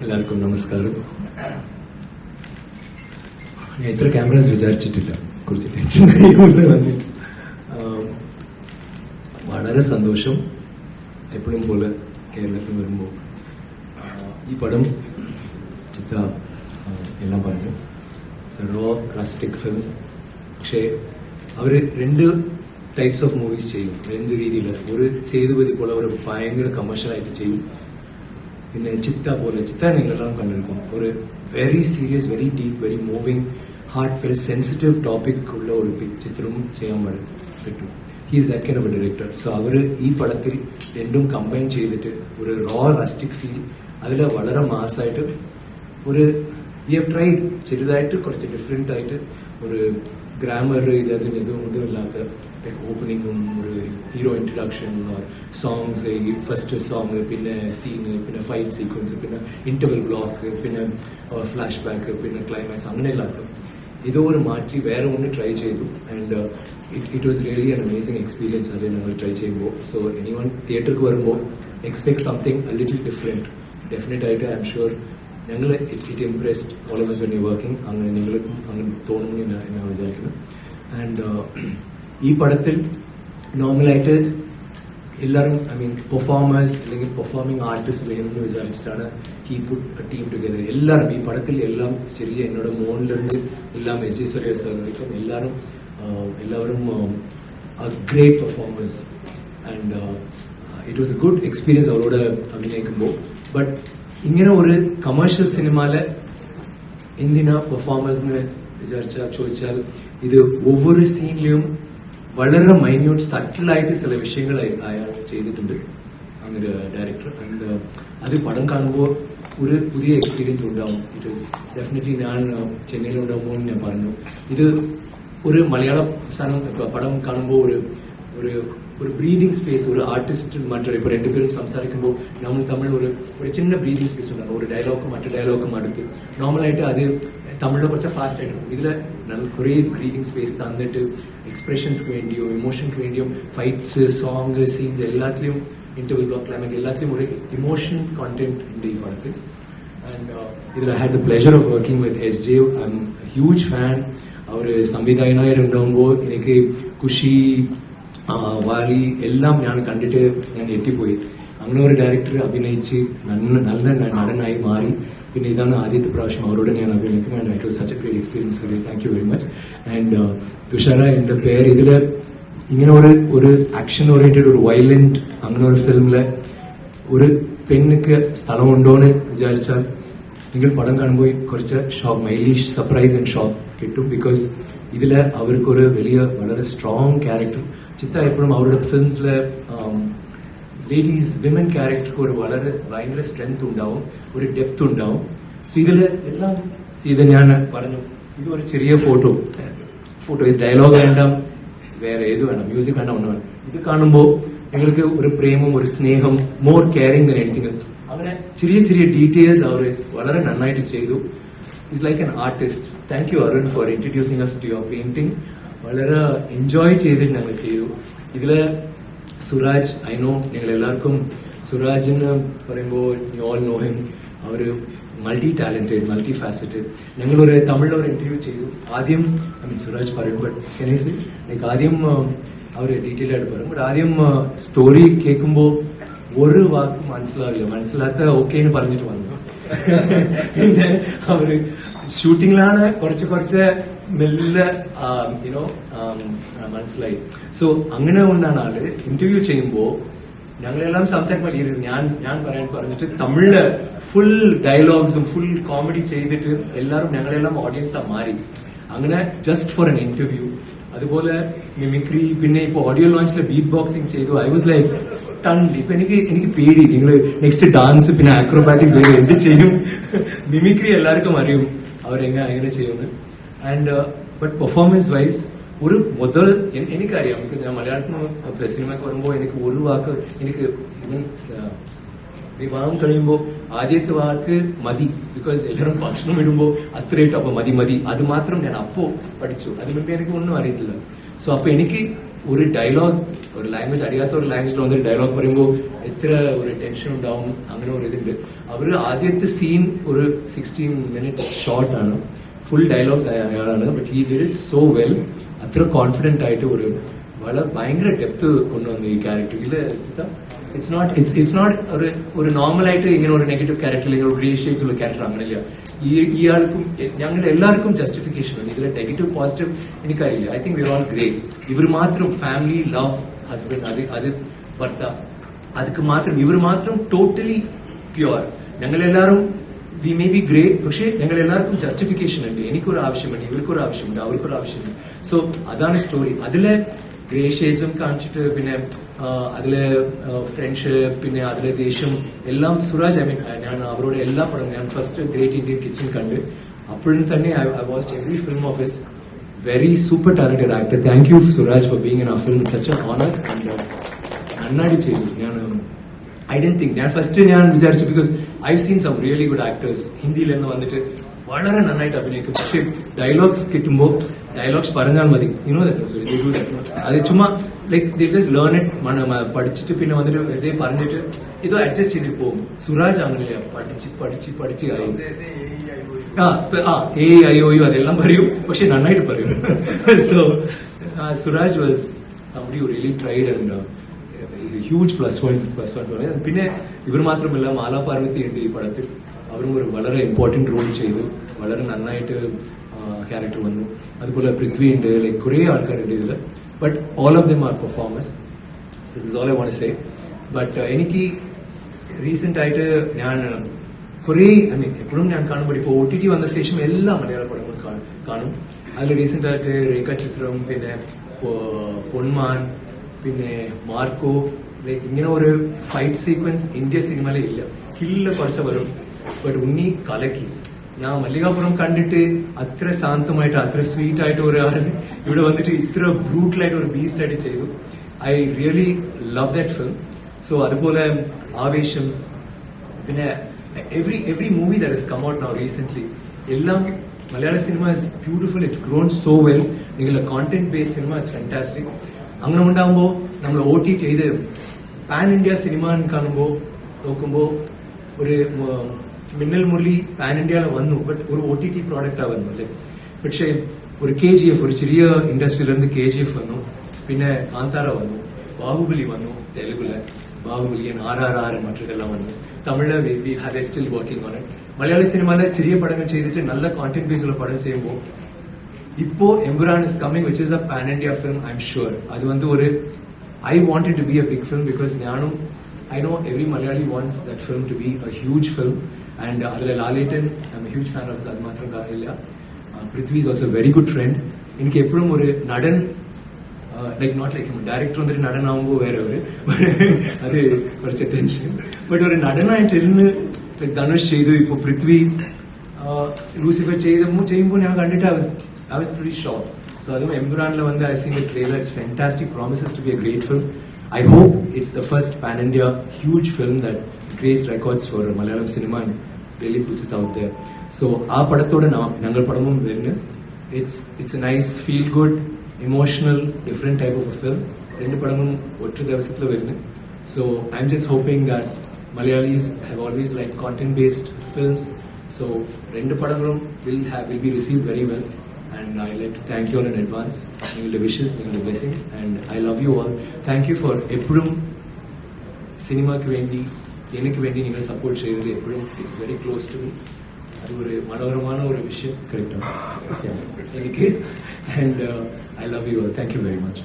എല്ലാവർക്കും നമസ്കാരം. ഞാൻ ഇത്ര ക്യാമറാസ് വിചാരിച്ചിട്ടില്ല, കുറച്ച് ടെൻഷൻ വന്നിട്ട്. വളരെ സന്തോഷം എപ്പോഴും പോലെ കേരളത്തിൽ വരുമ്പോൾ. ഈ പടം ചിത്ത എല്ലാം പറഞ്ഞു, റോ റസ്റ്റിക് ഫിലിം. പക്ഷേ അവർ രണ്ട് ടൈപ്സ് ഓഫ് മൂവീസ് ചെയ്യും, രണ്ട് രീതിയിൽ. ഒരു സേതുപതി പോലെ ഒരു ഭയങ്കര കമേഴ്ഷ്യലായിട്ട് ചെയ്യും, പിന്നെ ചിത്ത പോലെ. ചിത്ത നിങ്ങളെല്ലാം കണ്ടിരിക്കും, ഒരു very serious, very deep, very moving, heartfelt, sensitive topic ഉള്ള ഒരു ചിത്രവും ചെയ്യാൻ പറ്റും. He's that kind of a director. So അവർ ഈ പടത്തിൽ രണ്ടും കമ്പൈൻ ചെയ്തിട്ട് ഒരു റോ റസ്റ്റിക് ഫീൽ, അതിൽ വളരെ മാസായിട്ട് ഒരു വി ഹവ് ട്രൈഡ് ചെറുതായിട്ട് കുറച്ച് ഡിഫറെന്റ് ആയിട്ട് ഒരു ഗ്രാമർ ഇതുമില്ലാത്ത ഓപ്പണിങ്ങും ഒരു hero introduction, songs, first song, പിന്നെ സീന്, പിന്നെ ഫൈറ്റ് സീക്വൻസ്, പിന്നെ ഇന്റർവൽ ബ്ലോക്ക്, പിന്നെ ഫ്ലാഷ് ബാക്ക്, പിന്നെ ക്ലൈമാക്സ്, അങ്ങനെയല്ലാത്ത ഇതോ ഒരു മാറ്റി വേറെ ഒന്ന് ട്രൈ ചെയ്തു. And it was really an amazing experience അത് ഞങ്ങൾ ട്രൈ ചെയ്യുമ്പോൾ. സോ എനി വൺ തിയേറ്റർക്ക് വരുമ്പോൾ expect something A little different. Definite ആയിട്ട് ഐ എം ഷുവർ ഞങ്ങൾ it impressed all of us when you're working. അങ്ങനെ നിങ്ങൾക്കും അങ്ങനെ തോന്നുന്നു ഞാൻ വിചാരിക്കുന്നു. ആൻഡ് ഈ പടത്തിൽ നോർമലായിട്ട് എല്ലാവരും, ഐ മീൻ പെർഫോമേഴ്സ് അല്ലെങ്കിൽ പെർഫോമിംഗ് ആർട്ടിസ്റ്റ് വേണമെന്ന് വിചാരിച്ചിട്ടാണ് he put a team together. എല്ലാവരും ഈ പടത്തിൽ എല്ലാം ചെറിയ എന്നോട് മോണിലുണ്ട്, എല്ലാം SG Surya സാർ വரைக்கும் എല്ലാവരും great performers. And it was A good experience അവരോട് അഭിനയിക്കുമ്പോൾ. ബട്ട് ഇങ്ങനെ ഒരു കമേഴ്ഷ്യൽ സിനിമയിലെ എന്തിനാ പെർഫോമൻസിന് ചോദിച്ചാൽ, ഇത് ഒവ്വൊരു സീനിലും വളരെ മൈന്യൂട്ട് സട്ടിലായിട്ട് ചില വിഷയങ്ങൾ അയാൾ ചെയ്തിട്ടുണ്ട്, അങ്ങനെ ഡയറക്ടർ. ആൻഡ് അത് പടം കാണുമ്പോൾ ഒരു പുതിയ എക്സ്പീരിയൻസ് ഉണ്ടാവും. It is definitely. ഞാൻ ചെന്നൈയിലുണ്ടാകുമ്പോൾ ഞാൻ പറഞ്ഞു, ഇത് ഒരു മലയാളം പടം കാണുമ്പോൾ ഒരു ബ്രീതിങ് സ്പേസ്, ഒരു ആർട്ടിസ്റ്റ് മറ്റൊരു ഇപ്പൊ രണ്ടുപേരും സംസാരിക്കുമ്പോൾ നമ്മൾ തമ്മിൽ ഒരു ചിന്ന ബ്രീതിങ് സ്പേസ് ഉണ്ടാകും. ഒരു ഡയലോഗും മറ്റു ഡയലോഗും അടുത്ത് നോർമലായിട്ട് അത് തമിഴിൽ കുറച്ച് ഫാസ്റ്റ് ആയിട്ട് ഇതില് കുറെ ബ്രീതിങ് സ്പേസ് തന്നിട്ട് എക്സ്പ്രഷൻസ്ക്ക് വേണ്ടിയോ ഇമോഷൻക്ക് വേണ്ടിയോ ഫൈറ്റ്സ്, സോങ്, സീൻസ് എല്ലാത്തിലും ഇന്റർവൽ ബ്ലോക്ക്, ക്ലൈമാക്സ് എല്ലാത്തിലും ഒരു ഇമോഷൻ കോണ്ടന്റ് ഉണ്ട് ഈ പടത്തിൽ. ആൻഡ് ഇതിൽ I had the pleasure of working with SJ. I M huge fan. അവര് സംവിധായകരുണ്ടാകുമ്പോൾ എനിക്ക് ഖുഷി, വാലി എല്ലാം ഞാൻ കണ്ടിട്ട് ഞാൻ എത്തിപ്പോയി. അങ്ങനെ ഒരു ഡയറക്ടർ അഭിനയിച്ച് നല്ല നടനായി മാറി. പിന്നെ ഇതാണ് ആദ്യത്തെ പ്രാവശ്യം അവരോട് ഞാൻ അഭിനയിക്കുന്നത്. It was such A great experience. Thank you very much. And Thushara എന്റെ പേര്. ഇതില് ഇങ്ങനെ ഒരു ആക്ഷൻ ഓറിയന്റഡ്, ഒരു വയലന്റ് അങ്ങനെ ഒരു ഫിലിമില് ഒരു പെണ്ണിക്ക് സ്ഥലമുണ്ടോന്ന് വിചാരിച്ചാൽ നിങ്ങൾ പടം കാണുമ്പോൾ കുറച്ച് ഷോക്ക്, മൈലീഷ് സർപ്രൈസ് ആൻഡ് ഷോക്ക് കിട്ടും. ബിക്കോസ് ഇതില് അവർക്കൊരു വലിയ വളരെ സ്ട്രോങ് ക്യാരക്ടർ. ചിത്ത എപ്പോഴും അവരുടെ ഫിലിംസിലെ ലേഡീസ്, വിമൻ ക്യാരക്ടർക്ക് ഒരു വളരെ ഭയങ്കര സ്ട്രെങ്ത് ഉണ്ടാവും, ഒരു ഡെപ്ത് ഉണ്ടാവും. സോ ഇതില് എല്ലാം ഇത് ഞാൻ പറഞ്ഞു, ഇത് ഒരു ചെറിയ ഫോട്ടോ, ഇത് ഡയലോഗ് വേണ്ട, വേറെ ഏത് വേണം, മ്യൂസിക് വേണ്ട, ഒന്നും വേണം. ഇത് കാണുമ്പോൾ നിങ്ങൾക്ക് ഒരു പ്രേമം, ഒരു സ്നേഹം, മോർ കെയറിംഗ് ദാൻ എനിത്തിങ്. അങ്ങനെ ചെറിയ ചെറിയ ഡീറ്റെയിൽസ് അവർ വളരെ നന്നായിട്ട് ചെയ്തു. It's like an artist. Thank you Arun for introducing us to your painting. വളരെ എൻജോയ് ചെയ്തിട്ട് ഞങ്ങൾ ചെയ്തു. ഇതില് സുരാജ്, ഐ നോ നിങ്ങൾ എല്ലാവർക്കും സുരാജിന് പറയുമ്പോൾ യു ഓൾ നോ ഹിം. അവര് മൾട്ടി ടാലന്റഡ്, മൾട്ടി ഫാസറ്റഡ്. ഞങ്ങളൊരു തമിഴിലൊരു ഇന്റർവ്യൂ ചെയ്തു. ആദ്യം സുരാജ് പറയും, ബട്ട് എനിക്ക് ആദ്യം അവര് ഡീറ്റെയിൽ ആയിട്ട് പറയും. ബട്ട് ആദ്യം സ്റ്റോറി കേൾക്കുമ്പോൾ ഒരു വാക്ക് മനസ്സിലാത്ത ഓക്കേന്ന് പറഞ്ഞിട്ട് വന്നു. പിന്നെ അവര് ഷൂട്ടിങ്ങിലാണ് കുറച്ച് മെല്ലെ മനസ്സിലായി. സോ അങ്ങനെ കൊണ്ടാണ് ആള് ഇന്റർവ്യൂ ചെയ്യുമ്പോ ഞങ്ങളെല്ലാം സംസാരിക്കുമ്പോൾ ഞാൻ പറഞ്ഞിട്ട് തമിഴില് ഫുൾ ഡയലോഗ്സും ഫുൾ കോമഡി ചെയ്തിട്ട് എല്ലാവരും ഞങ്ങളെല്ലാം ഓഡിയൻസാ മാറി. അങ്ങനെ ജസ്റ്റ് ഫോർ എൻ ഇന്റർവ്യൂ. അതുപോലെ മിമിക്രി, പിന്നെ ഇപ്പൊ ഓഡിയോ ലോഞ്ചിലെ ബീറ്റ് ബോക്സിംഗ് ചെയ്തു. I was like stunt. ഇപ്പൊ എനിക്ക് പേടി, നിങ്ങൾ നെക്സ്റ്റ് ഡാൻസ്, പിന്നെ ആക്രോബാറ്റിക്സ് വേറെ എന്ത് ചെയ്യും. മിമിക്രി എല്ലാവർക്കും അറിയും അവരെങ്ങനെ ചെയ്യുന്നത്. ആൻഡ് ബട്ട് പെർഫോമൻസ് വൈസ് ഒരു മുതൽ എനിക്കറിയാം. ഞാൻ മലയാളത്തിൽ സിനിമയ്ക്ക് വരുമ്പോൾ എനിക്ക് ഒരു വാക്ക്, എനിക്ക് വിവാഹം കഴിയുമ്പോൾ ആദ്യത്തെ വാക്ക് മതി. ബിക്കോസ് എല്ലാവരും ഭക്ഷണം ഇടുമ്പോൾ അത്രയായിട്ട് അപ്പൊ മതി, അത് മാത്രം ഞാൻ അപ്പോ പഠിച്ചു. അതിന് മുമ്പേ എനിക്ക് ഒന്നും അറിയത്തില്ല. സോ അപ്പൊ എനിക്ക് ഒരു ഡയലോഗ് ഒരു ലാംഗ്വേജ് അറിയാത്ത ഒരു ലാംഗ്വേജിൽ വന്നിട്ട് ഡയലോഗ് പറയുമ്പോൾ എത്ര ഒരു ടെൻഷൻ ഉണ്ടാവും അങ്ങനെ ഒരു ഇതുണ്ട്. അവര് ആദ്യത്തെ സീൻ ഒരു 16 minute ഷോർട്ടാണ്, ഫുൾ ഡയലോഗ്സ് അയാളാണ്. But he did it so well. അത്ര കോൺഫിഡന്റ് ആയിട്ട് ഒരു വളരെ ഭയങ്കര ഡെപ്ത് കൊണ്ടുവന്നു ഈ ക്യാരക്ടർ. ഇല്ല, ഇറ്റ്സ് നോട്ട് ഒരു നോർമലായിട്ട് ഇങ്ങനെ ഒരു നെഗറ്റീവ് ക്യാരക്ടർ അല്ലെങ്കിൽ ഒരു ഗ്രേ ഷെയ്ഡ്സ് ഉള്ള ക്യാരക്ടർ അങ്ങനെയില്ല. ഇയാൾക്കും ഞങ്ങളുടെ എല്ലാവർക്കും ജസ്റ്റിഫിക്കേഷൻ ഉണ്ട്. ഇതിലെ നെഗറ്റീവ് പോസിറ്റീവ് എനിക്കറിയില്ല. I think we are all great. ഇവർ മാത്രം ഫാമിലി ലവ് ഹസ്ബൻഡ് അത് ഭർത്താവ് അതൊക്കെ മാത്രം ഇവർ മാത്രം ടോട്ടലി പ്യുവർ. ഞങ്ങളെല്ലാവരും വി മേ ബി ഗ്രേ, പക്ഷേ ഞങ്ങൾ എല്ലാവർക്കും ജസ്റ്റിഫിക്കേഷൻ ഉണ്ട്. എനിക്കൊരു ആവശ്യമുണ്ട്, ഇവർക്കൊരു ആവശ്യമുണ്ട്, അവർക്കൊരു ആവശ്യമുണ്ട്. സോ അതാണ് സ്റ്റോറി. അതിലെ ഗ്രേ ഷെയ്ഡ്സും കാണിച്ചിട്ട് പിന്നെ അതിലെ ഫ്രണ്ട്ഷിപ്പ് പിന്നെ അതിലെ ദേഷ്യം എല്ലാം സുരാജ് ഞാൻ അവരോട് എല്ലാ പടം ഞാൻ ഫസ്റ്റ് ഗ്രേറ്റ് ഇന്ത്യൻ കിച്ചൺ കണ്ട് അപ്പോഴും തന്നെ I watched every film of his. Very super talented actor. Thank you Suraj for being in ആ ഫിലിം. Such a honour. നന്നായിട്ട് ചെയ്തു. ഐ ഡെന്റ് തിങ്ക് ഞാൻ ഫസ്റ്റ് വിചാരിച്ചു because I seen some really good actors ഹിന്ദിയിൽ നിന്ന് വന്നിട്ട് വളരെ നന്നായിട്ട് അഭിനയിക്കും. പക്ഷെ ഡയലോഗ്സ് കിട്ടുമ്പോൾ ഡയലോഗ്സ് പറഞ്ഞാൽ മതി. അത് ചുമ്മാ like they just learn it പഠിച്ചിട്ട് പിന്നെ വന്നിട്ട് ഇതേ പറഞ്ഞിട്ട് ഇത് അഡ്ജസ്റ്റ് ചെയ്ത് പോകും. സുരാജ് അങ്ങനെയാ പഠിച്ച് AIOU അതെല്ലാം പറയും, പക്ഷെ നന്നായിട്ട് പറയും. So Suraj was somebody who really tried and huge plus one. പിന്നെ ഇവർ മാത്രമല്ല മാലാ പാർവതി ഉണ്ട് ഈ പടത്തിൽ. അവരും ഒരു വളരെ ഇമ്പോർട്ടന്റ് റോൾ ചെയ്തു. വളരെ നന്നായിട്ട് ക്യാരക്ടർ വന്നു. അതുപോലെ പൃഥ്വി ഉണ്ട്, ലൈക് കുറെ ആൾക്കാരുണ്ട് ഇതിൽ. But all of them are performers. This all I want to say. But എനിക്ക് റീസെന്റ് ആയിട്ട് ഞാൻ കുറെ എപ്പോഴും ഞാൻ കാണുമ്പോൾ ഇപ്പോൾ OTT വന്ന ശേഷം എല്ലാ മലയാള പടങ്ങളും കാണും. അതിൽ റീസെന്റ് ആയിട്ട് രേഖാചിത്രം, പിന്നെ പൊന്മാൻ, പിന്നെ മാർക്കോ, ലൈക്ക് ഇങ്ങനെ ഒരു ഫൈറ്റ് സീക്വൻസ് ഇന്ത്യ സിനിമയിലെ ഇല്ല. കില്ല് കുറച്ച് വരും, ബട്ട് ഉണ്ണി കലക്കി. ഞാൻ മല്ലികാപുരം കണ്ടിട്ട് അത്ര ശാന്തമായിട്ട് അത്ര സ്വീറ്റ് ആയിട്ട് ഒരാൾ ഇവിടെ വന്നിട്ട് ഇത്ര ബ്രൂട്ടലായിട്ട് ഒരു ബീസ്റ്റ് ആയിട്ട് ചെയ്തു. I really love that film. So അതുപോലെ ആവേശം, പിന്നെ every movie that has come out now recently, എല്ലാം മലയാള cinema is beautiful. It's grown so well. നിങ്ങളുടെ content based cinema is fantastic. അങ്ങനെ ഉണ്ടാകുമ്പോൾ നമ്മൾ OTT ഇത് പാൻ ഇന്ത്യ സിനിമ കാണുമ്പോൾ നോക്കുമ്പോൾ ഒരു മിന്നൽ മുരളി പാൻ ഇന്ത്യയിൽ വന്നു, ബട്ട് ഒരു OTT പ്രോഡക്റ്റാ വന്നു അല്ലേ. പക്ഷേ ഒരു KGF, ഒരു ചെറിയ ഇൻഡസ്ട്രിയിലിருந்து KGF വന്നു, പിന്നെ കാന്താര വന്നു, ബാഹുബലി വന്നു തെലുഗുല, ബാഹുബലി RRR മറ്റെല്ലാം വന്നു. തമിഴില് we have still working on it. മലയാള സിനിമയിലെ ചെറിയ പടങ്ങൾ ചെയ്തിട്ട് നല്ല കോണ്ടന്റ് ബേസുള്ള പടം ചെയ്യുമ്പോൾ ഇപ്പോ Empuraan is coming which is a pan India film. I'm sure അത് വന്ന് ഒരു I wanted to be a big film because ഞാനും I know every Malayali wants that film to be a huge film. And അതിലെ Lalettan I'm a huge fan of. അത് മാത്രം കാര്യമില്ല, Prithvi is also very good friend. എനിക്ക് എപ്പോഴും ഒരു നടൻ like not like director വന്നിട്ട് നടനാവുമ്പോൾ വേറെ അത് കുറച്ച് ടെൻഷൻ. ബട്ട് ഒരു നടനായിട്ട് ഇരുന്ന് ലൈക്ക് ധനുഷ് ചെയ്തു, ഇപ്പൊ പൃഥ്വി ലൂസിഫർ ചെയ്യുമ്പോൾ ഞാൻ കണ്ടിട്ട് I was pretty shocked. So അതും എംപുരാനിൽ വന്ന് I seen the trailer. It's fantastic. Promises to be a great film. I hope it's the first pan India huge film that creates records for Malayalam cinema and really puts it out there. So ആ പടത്തോടെ ഞങ്ങൾ പടമും വരുന്നു. It's a nice feel good emotional different type of a film. രണ്ട് പടമും ഒറ്റ ദിവസത്തിൽ വരുന്നു. So I'm just hoping that Malayalis have always liked content based films. So രണ്ട് പടങ്ങളും will be received very well. And I'd like to thank you all in advance. നിങ്ങളുടെ wishes, നിങ്ങളുടെ blessings, and I love you all. Thank you for എപ്പോഴും സിനിമയ്ക്ക് വേണ്ടി എനിക്ക് വേണ്ടി നിങ്ങൾ സപ്പോർട്ട് ചെയ്തത്. എപ്പോഴും it's very close to me. അത് ഒരു മനോഹരമായ ഒരു വിഷയം കറക്റ്റാണ് എനിക്ക്. And I love you all. Thank you very much.